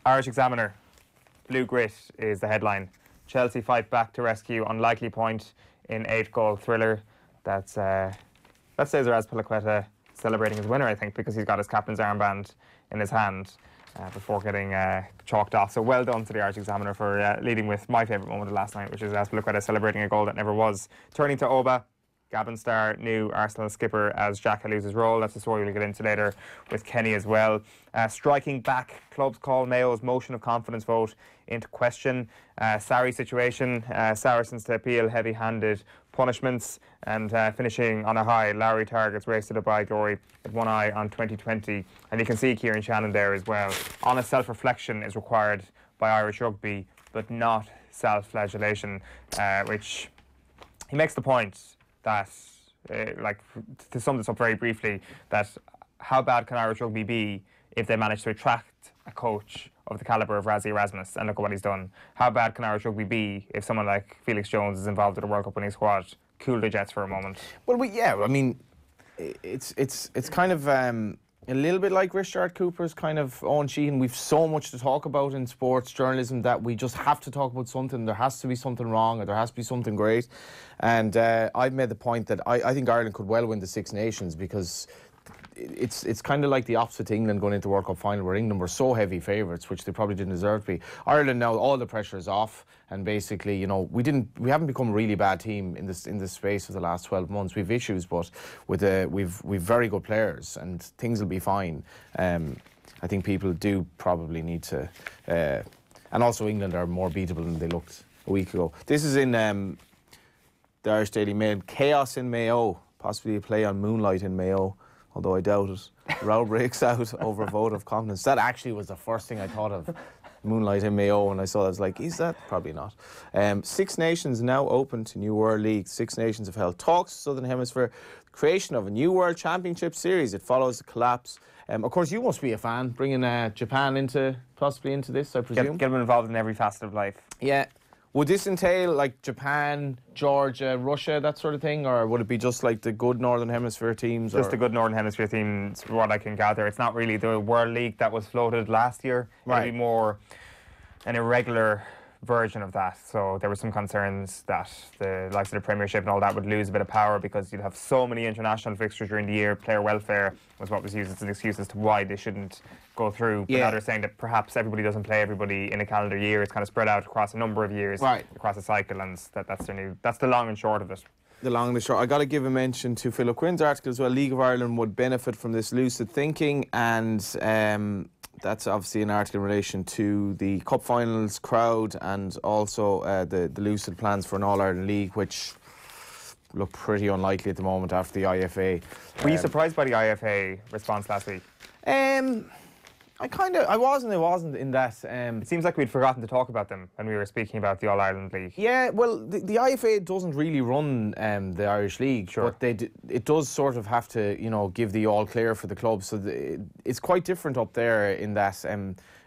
Irish Examiner, Blue Grit is the headline. Chelsea fight back to rescue unlikely point in 8-goal thriller. That says Cesar Azpilicueta celebrating his winner, I think, because he's got his captain's armband in his hand before getting chalked off. So well done to the Irish Examiner for leading with my favourite moment of last night, which is Azpilicueta celebrating a goal that never was. Turning to Oba, Gavin Starr, new Arsenal skipper as Xhaka loses role. That's a story we'll get into later with Kenny as well. Striking back, clubs call Mayo's motion of confidence vote into question. Sarri situation, Saracens to appeal heavy-handed punishments. And finishing on a high, Lowry targets race to Dubai glory with one eye on 2020. And you can see Kieran Shannon there as well. Honest self-reflection is required by Irish rugby, but not self-flagellation, which he makes the point that, to sum this up very briefly, that how bad can Irish rugby be if they manage to attract a coach of the calibre of Rassie Erasmus, and look at what he's done. How bad can Irish rugby be if someone like Felix Jones is involved in a World Cup winning squad? Cool the jets for a moment. Well, I mean, it's kind of a little bit like Richard Cooper's kind of own Sheehan. We've so much to talk about in sports journalism that we just have to talk about something. There has to be something wrong, or there has to be something great. And I've made the point that I think Ireland could well win the Six Nations, because it's kind of like the opposite to England going into the World Cup final, where England were so heavy favourites, which they probably didn't deserve to be. Ireland now, all the pressure is off, and basically, you know, we haven't become a really bad team in this space of the last 12 months. We've issues, but we've very good players, and things will be fine. I think people do probably need to, and also England are more beatable than they looked a week ago. This is in the Irish Daily Mail. Chaos in Mayo, possibly a play on Moonlight in Mayo, although I doubt it. Row breaks out over a vote of confidence. That actually was the first thing I thought of, Moonlight in Mayo, when I saw it. I was like, is that? Probably not. Six Nations now open to new World League. Six Nations have held talks Southern Hemisphere. Creation of a new World Championship Series. It follows the collapse. Of course, you must be a fan, bringing Japan possibly into this, I presume. Get them involved in every facet of life. Yeah. Would this entail like Japan, Georgia, Russia, that sort of thing, or would it be just like the good Northern Hemisphere teams? Just the good Northern Hemisphere teams, what I can gather. It's not really the World League that was floated last year. Right. It'll be more an irregular version of that. So there were some concerns that the likes of the Premiership and all that would lose a bit of power, because you'd have so many international fixtures during the year. Player welfare was what was used as an excuse as to why they shouldn't go through. But now they're saying that perhaps everybody doesn't play everybody in a calendar year. It's kind of spread out across a number of years, across a cycle, and that's the long and short of it. The long and the short. I got to give a mention to Philip Quinn's article as well. League of Ireland would benefit from this lucid thinking, and that's obviously an article in relation to the Cup Finals crowd, and also the lucid plans for an All-Ireland League, which look pretty unlikely at the moment after the IFA. Were you surprised by the IFA response last week? I wasn't in that. It seems like we'd forgotten to talk about them when we were speaking about the All-Ireland League. Yeah, well, the IFA doesn't really run the Irish League, sure, but it does sort of have to, you know, give the all clear for the club. So it's quite different up there in that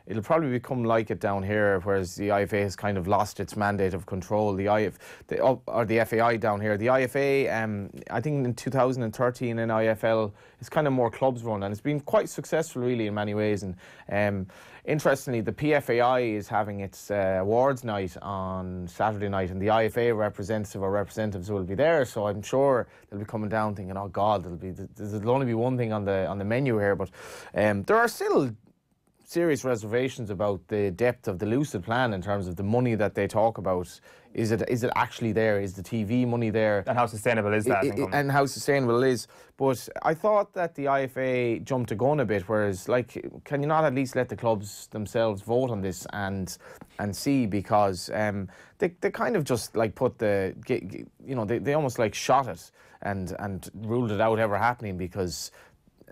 it'll probably become like it down here, whereas the IFA has kind of lost its mandate of control. The FAI down here, the IFA, I think in 2013 in IFL, it's kind of more clubs run, and it's been quite successful really in many ways. And interestingly, the PFAI is having its awards night on Saturday night, and the IFA representatives will be there. So I'm sure they'll be coming down thinking, oh God, there'll only be one thing on the menu here. But there are still serious reservations about the depth of the lucid plan in terms of the money that they talk about. Is it actually there? Is the TV money there? And how sustainable is that? And how sustainable it is. But I thought that the IFA jumped the gun a bit, whereas, like, can you not at least let the clubs themselves vote on this and see? Because they kind of just like put they almost like shot it and ruled it out ever happening, because.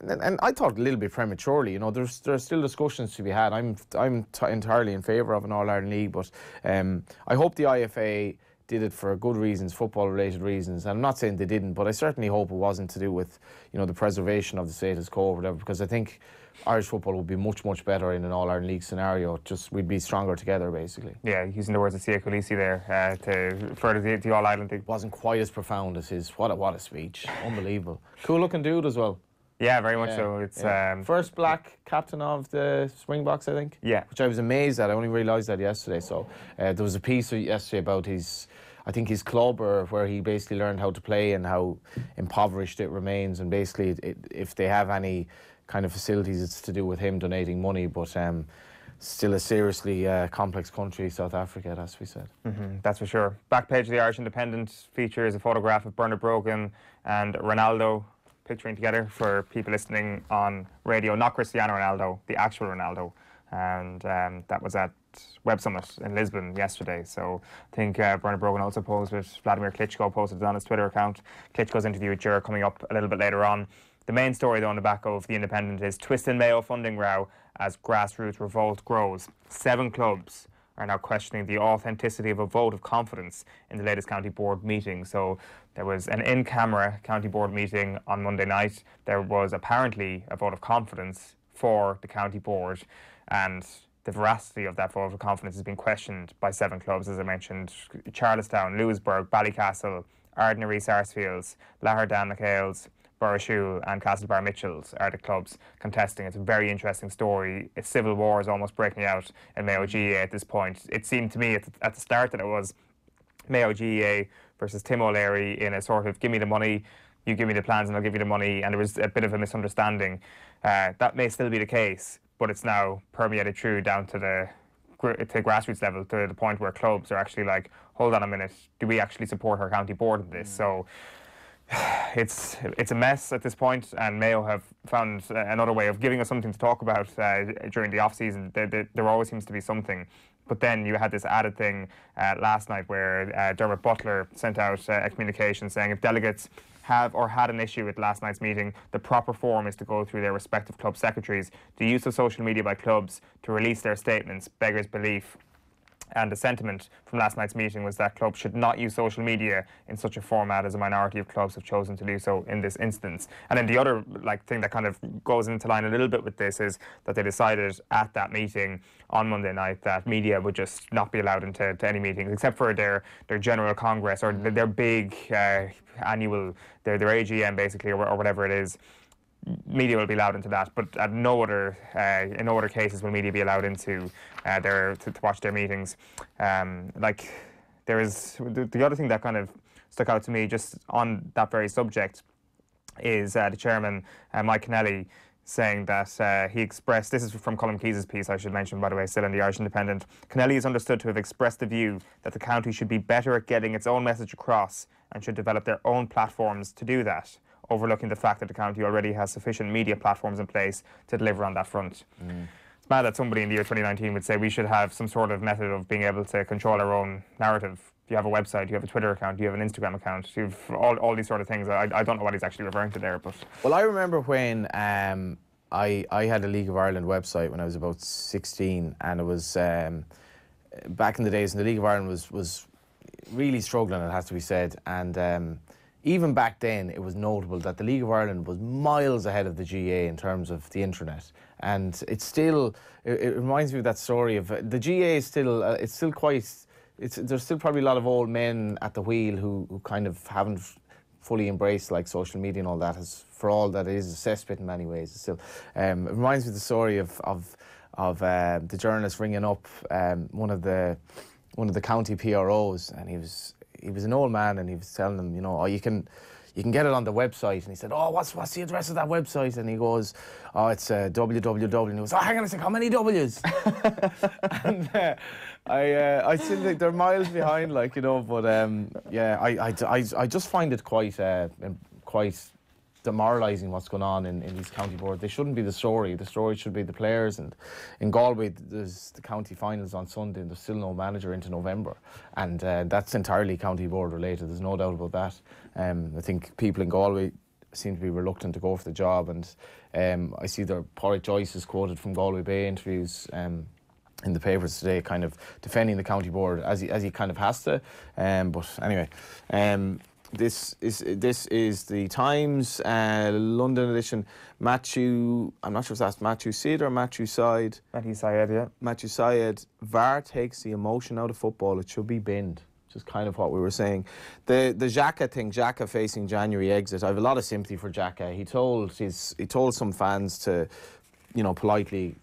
And I thought a little bit prematurely, you know. There's still discussions to be had. I'm entirely in favour of an All-Ireland League, but I hope the IFA did it for good reasons, football-related reasons. And I'm not saying they didn't, but I certainly hope it wasn't to do with, you know, the preservation of the status quo or whatever, because I think Irish football would be much, much better in an All-Ireland League scenario. Just we'd be stronger together, basically. Yeah, using the words of Sia Kulisi there to further the All-Ireland League. Wasn't quite as profound as his. What a speech. Unbelievable. Cool-looking dude as well. Yeah, very much so. It's first black captain of the Springboks, I think. Yeah. Which I was amazed at. I only realised that yesterday. So there was a piece yesterday about his club, or where he basically learned how to play and how impoverished it remains. And basically, if they have any kind of facilities, it's to do with him donating money. But still a seriously complex country, South Africa, it has to be said. That's for sure. Back page of the Irish Independent features a photograph of Bernard Brogan and Ronaldo picturing together for people listening on radio. Not Cristiano Ronaldo, the actual Ronaldo. And that was at Web Summit in Lisbon yesterday. So I think Bernard Brogan also posted it. Vladimir Klitschko posted it on his Twitter account. Klitschko's interview with Ger coming up a little bit later on. The main story, though, on the back of The Independent is twist in Mayo funding row as grassroots revolt grows. 7 clubs are now questioning the authenticity of a vote of confidence in the latest county board meeting. So there was an in-camera county board meeting on Monday night. There was apparently a vote of confidence for the county board, and the veracity of that vote of confidence has been questioned by 7 clubs, as I mentioned: Charlestown, Lewisburg, Ballycastle, Ardnary, Sarsfields, Lahardan, McHale's, Burrishoole and Castlebar Mitchells are the clubs contesting. It's a very interesting story. A civil war is almost breaking out in Mayo GAA at this point. It seemed to me at the start that it was Mayo GAA versus Tim O'Leary in a sort of give me the money, you give me the plans and I'll give you the money, and there was a bit of a misunderstanding. That may still be the case, but it's now permeated through down to the grassroots level, to the point where clubs are actually like, hold on a minute, do we actually support our county board in this? So it's a mess at this point, and Mayo have found another way of giving us something to talk about during the off-season. There always seems to be something. But then you had this added thing last night where Dermot Butler sent out a communication saying if delegates have or had an issue with last night's meeting, the proper form is to go through their respective club secretaries. The use of social media by clubs to release their statements beggars belief. And the sentiment from last night's meeting was that clubs should not use social media in such a format as a minority of clubs have chosen to do so in this instance. And then the other thing that kind of goes into line a little bit with this is that they decided at that meeting on Monday night that media would just not be allowed into any meetings except for their general congress or their big annual, their AGM basically, or whatever it is. Media will be allowed into that, but in no other cases will media be allowed into to watch their meetings. There is the other thing that kind of stuck out to me just on that very subject is the chairman, Mike Kennelly, saying that he expressed, this is from Colm Keyes' piece, I should mention, by the way, still in the Irish Independent. Kennelly is understood to have expressed the view that the county should be better at getting its own message across and should develop their own platforms to do that, overlooking the fact that the county already has sufficient media platforms in place to deliver on that front. It's mad that somebody in the year 2019 would say we should have some sort of method of being able to control our own narrative. You have a website, you have a Twitter account, you have an Instagram account, you have all these sort of things. I don't know what he's actually referring to there, but... Well, I remember when I had a League of Ireland website when I was about 16, and it was back in the days, and the League of Ireland was really struggling, it has to be said, and even back then it was notable that the League of Ireland was miles ahead of the GAA in terms of the internet, and it's still, it reminds me of that story of the GAA is still, it's still quite, there's still probably a lot of old men at the wheel who kind of haven't fully embraced like social media and all that, as for all that it is a cesspit in many ways. It's still, it reminds me of the story of the journalist ringing up one of the county PROs, and he was an old man, and he was telling them, you know, oh, you can get it on the website. And he said, oh, what's the address of that website? And he goes, oh, it's www. And he goes, oh, hang on a second, how many W's? And I still think they're miles behind, like, you know, but yeah, I just find it quite demoralising what's going on in these county boards. They shouldn't be the story. The story should be the players. And in Galway, there's the county finals on Sunday, and there's still no manager into November. And that's entirely county board related. There's no doubt about that. I think people in Galway seem to be reluctant to go for the job. And I see that Pádraig Joyce is quoted from Galway Bay interviews in the papers today, kind of defending the county board as he kind of has to. But anyway. This is the Times London edition. Matthew, I'm not sure if that's Matthew Sid or Matthew Syed. Matthew Syed, yeah. Matthew Syed. VAR takes the emotion out of football. It should be binned. which is kind of what we were saying. The Xhaka thing, Xhaka facing January exit. I have a lot of sympathy for Xhaka. He told some fans to, politely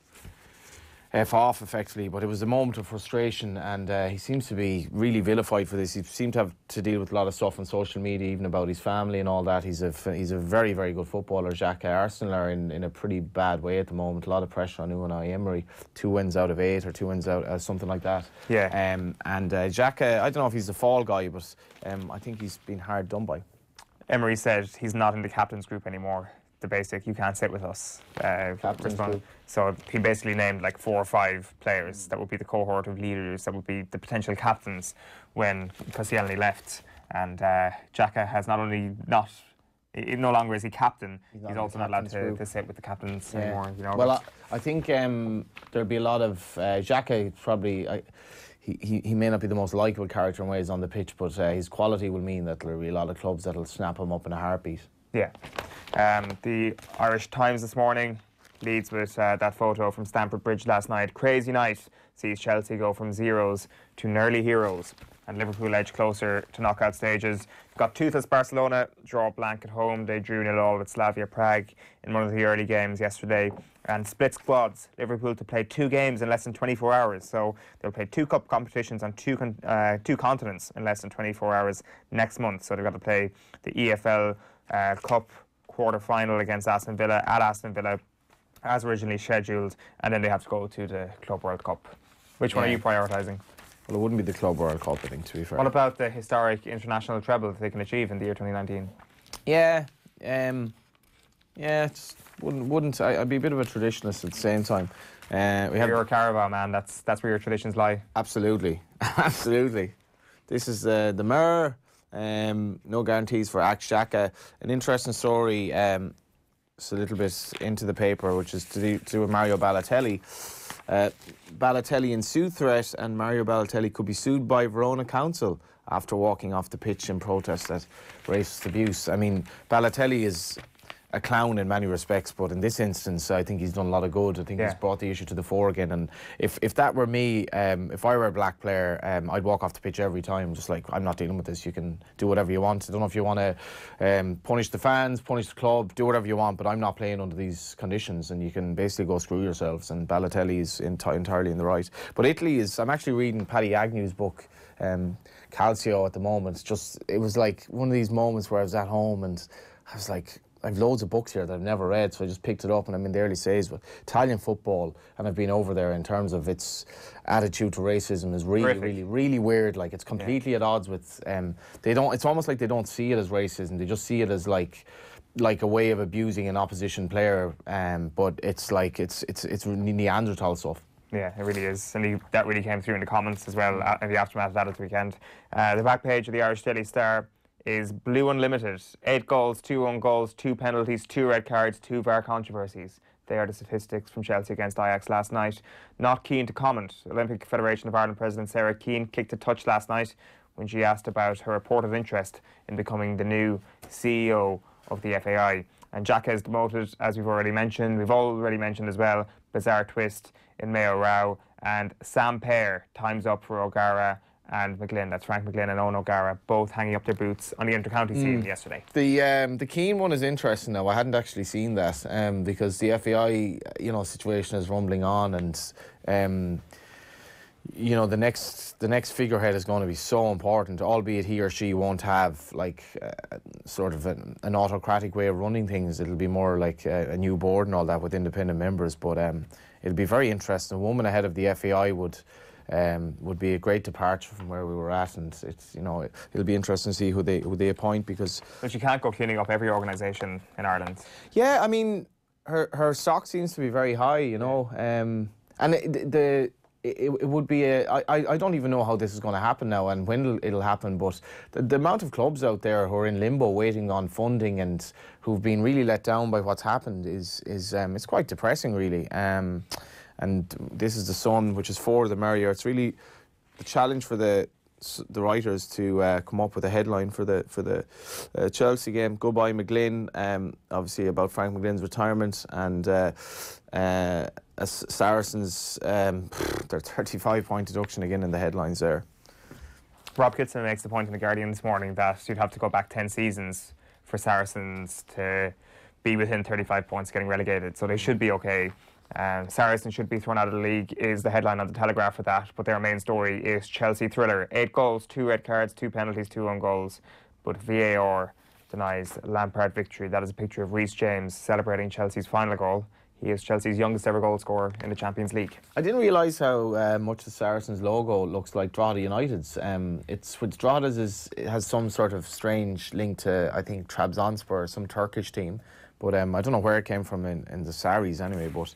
F off effectively, but it was a moment of frustration, and he seems to be really vilified for this. He seemed to have to deal with a lot of stuff on social media, even about his family and all that. He's a very, very good footballer, Xhaka. Arsenal are in a pretty bad way at the moment. A lot of pressure on Unai Emery. 2 wins out of 8 or 2 wins out, something like that. Yeah. And Xhaka, I don't know if he's the fall guy, but I think he's been hard done by. Emery said he's not in the captain's group anymore. The basic, you can't sit with us. So he basically named like 4 or 5 players that would be the cohort of leaders, that would be the potential captains when Koscielny left. And Xhaka has no longer is he captain, he's also not allowed to sit with the captains anymore. Well, I think there'll be a lot of Xhaka probably. He may not be the most likeable character in ways on the pitch, but his quality will mean that there'll be a lot of clubs that'll snap him up in a heartbeat. Yeah. The Irish Times this morning leads with that photo from Stamford Bridge last night. Crazy night sees Chelsea go from zeros to nearly heroes, and Liverpool edge closer to knockout stages. Got toothless Barcelona, draw blank at home. They drew 0-0 with Slavia Prague in one of the early games yesterday. And split squads, Liverpool to play 2 games in less than 24 hours. So they'll play 2 cup competitions on 2 continents in less than 24 hours next month. So they've got to play the EFL Cup quarter-final against Aston Villa at Aston Villa as originally scheduled, and then they have to go to the Club World Cup. Which one are you prioritising? Well, it wouldn't be the Club World Cup, I think, to be fair. What about the historic international treble that they can achieve in the year 2019? Just wouldn't. I'd be a bit of a traditionalist at the same time. You're a Carabao man. That's where your traditions lie. Absolutely, absolutely. This is the Mirror. No guarantees for Xhaka. An interesting story. It's a little bit into the paper, which is to do with Mario Balotelli. Balotelli in sue threat, and Mario Balotelli could be sued by Verona Council after walking off the pitch in protest at racist abuse. I mean, Balotelli is a clown in many respects, but in this instance I think he's done a lot of good. I think he's brought the issue to the fore again, and if that were me, if I were a black player, I'd walk off the pitch every time, just like, I'm not dealing with this, you can do whatever you want. I don't know if you want to punish the fans, punish the club, do whatever you want, but I'm not playing under these conditions, and you can basically go screw yourselves. And Balotelli is entirely in the right. But Italy is, I'm actually reading Paddy Agnew's book, Calcio, at the moment. It was like one of these moments where I was at home and I was like, I've loads of books here that I've never read, so I just picked it up, and I'm in the early stages. But Italian football, and I've been over there, in terms of its attitude to racism, is really weird. Like, it's completely at odds with. They don't. It's almost like they don't see it as racism. They just see it as like a way of abusing an opposition player. But it's like it's Neanderthal stuff. Yeah, it really is, and that really came through in the comments as well in the aftermath of that at the weekend. The back page of the Irish Daily Star is Blue Unlimited. 8 goals, 2 own goals, 2 penalties, 2 red cards, 2 VAR controversies. They are the statistics from Chelsea against Ajax last night. Not keen to comment. Olympic Federation of Ireland President Sarah Keane kicked a touch last night when she asked about her reported interest in becoming the new CEO of the FAI. And Xhaka is demoted, as we've already mentioned. We've already mentioned as well, bizarre twist in Mayo GAA. And Sam Pear, time's up for O'Gara and McGlynn. That's Frank McGlynn and Owen O'Gara, both hanging up their boots on the inter-county scene yesterday. The Keane one is interesting now. I hadn't actually seen that because the FAI, situation is rumbling on, and the next figurehead is going to be so important, albeit he or she won't have like sort of an autocratic way of running things. It'll be more like a new board and all that with independent members, but it'll be very interesting. A woman ahead of the FAI would be a great departure from where we were at, and it'll be interesting to see who they appoint, because. But you can't go cleaning up every organisation in Ireland. Yeah, I mean, her stock seems to be very high, and it would be I don't even know how this is going to happen now and when it'll happen, but the amount of clubs out there who are in limbo waiting on funding and who've been really let down by what's happened is it's quite depressing, really. And this is the Sun, which is for the merrier. It's really the challenge for the writers to come up with a headline for the Chelsea game. Goodbye McGlynn, obviously about Frank McGlynn's retirement, and Saracens, their 35-point deduction again in the headlines there. Rob Kitson makes the point in The Guardian this morning that you'd have to go back 10 seasons for Saracens to be within 35 points getting relegated, so they should be okay. Saracens should be thrown out of the league is the headline on the Telegraph for that, but their main story is Chelsea thriller. 8 goals, 2 red cards, 2 penalties, 2 own goals, but VAR denies Lampard victory. That is a picture of Reece James celebrating Chelsea's final goal. He is Chelsea's youngest ever goal scorer in the Champions League. I didn't realise how much the Saracens logo looks like Drogheda United's. It's with Drogheda's it has some sort of strange link to, I think, Trabzonspor, some Turkish team. But I don't know where it came from in the Saris anyway. But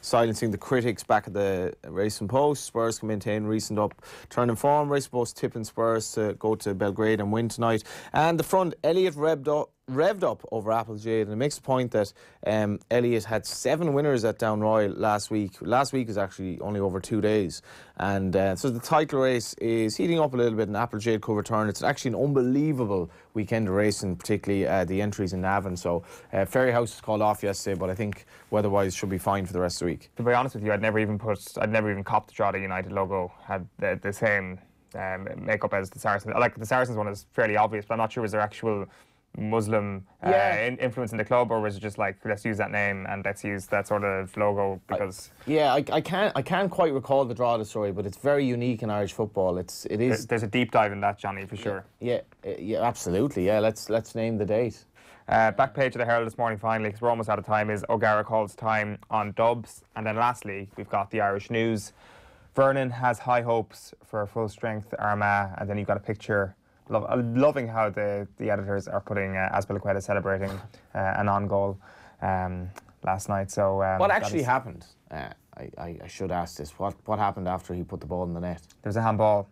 silencing the critics back at the Racing Post, Spurs can maintain recent upturn in form. Racing Post tipping Spurs to go to Belgrade and win tonight. And the front, Elliott revved up over Applegate, and it makes the point that Elliott had 7 winners at Down Royal last week. Last week was actually only over 2 days, and so the title race is heating up a little bit, and Applegate could return. It's actually an unbelievable weekend of racing, particularly the entries in Navan. So Ferryhouse was called off yesterday, but I think weather-wise should be fine for the rest of the week. To be honest with you, I'd never even copped the Drogheda United logo. Had the same makeup as the Saracens. Like the Saracens one is fairly obvious, but I'm not sure was there actual Muslim influence in the club, or was it just like, let's use that name and let's use that sort of logo because I can't quite recall the Drogheda story, but it's very unique in Irish football. It is. There's a deep dive in that, Johnny, for sure. Yeah, absolutely. Yeah, let's name the date. Back page of the Herald this morning, finally, because we're almost out of time, is O'Gara calls time on Dubs, and then lastly we've got the Irish News. Vernon has high hopes for a full strength Armagh, and then you've got a picture. Loving how the editors are putting Azpilicueta celebrating an on-goal last night. So what actually happened? I should ask this. What happened after he put the ball in the net? There was a handball,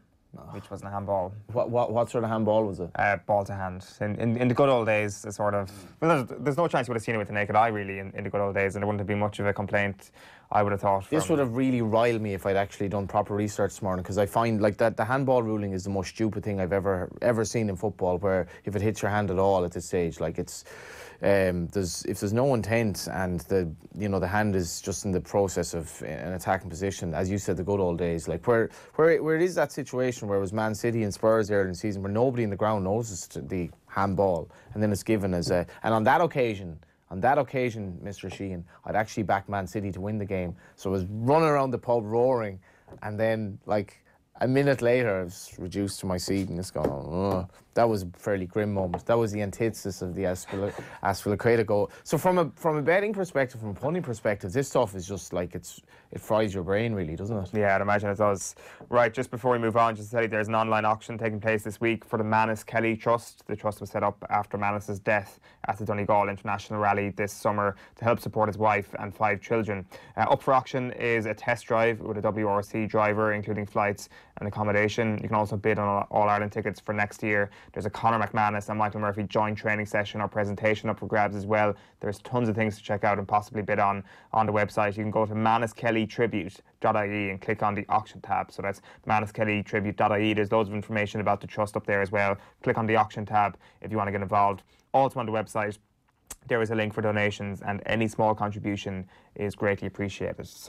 which wasn't a handball. What sort of handball was it? Ball to hand. In the good old days, sort of. Well, there's no chance you would have seen it with the naked eye, really, in the good old days, and there wouldn't have been much of a complaint, I would have thought. This would have really riled me if I'd actually done proper research this morning, because I find like that the handball ruling is the most stupid thing I've ever seen in football, where if it hits your hand at all at this stage, like it's if there's no intent and the hand is just in the process of an attacking position, as you said, the good old days, like where it is that situation where it was Man City and Spurs earlier in the season where nobody in the ground noticed the handball, and then it's given as a, and on that occasion, Mr. Sheehan, I'd actually backed Man City to win the game. So I was running around the pub roaring, and then like a minute later I was reduced to my seat and it's gone, ugh. That was a fairly grim moment. That was the antithesis of the Azpilicueta goal. So from a betting perspective, from a punting perspective, this stuff is just like it fries your brain, really, doesn't it? Yeah, I'd imagine it does. Right, just before we move on, just to tell you, there's an online auction taking place this week for the Manus Kelly Trust. The trust was set up after Manus's death at the Donegal International Rally this summer to help support his wife and 5 children. Up for auction is a test drive with a WRC driver, including flights and accommodation. You can also bid on All-Ireland tickets for next year. There's a Conor McManus and Michael Murphy joint training session or presentation up for grabs as well. There's tons of things to check out and possibly bid on the website. You can go to manuskellytribute.ie and click on the auction tab. So that's manuskellytribute.ie. There's loads of information about the trust up there as well. Click on the auction tab if you want to get involved. Also on the website, there is a link for donations, and any small contribution is greatly appreciated.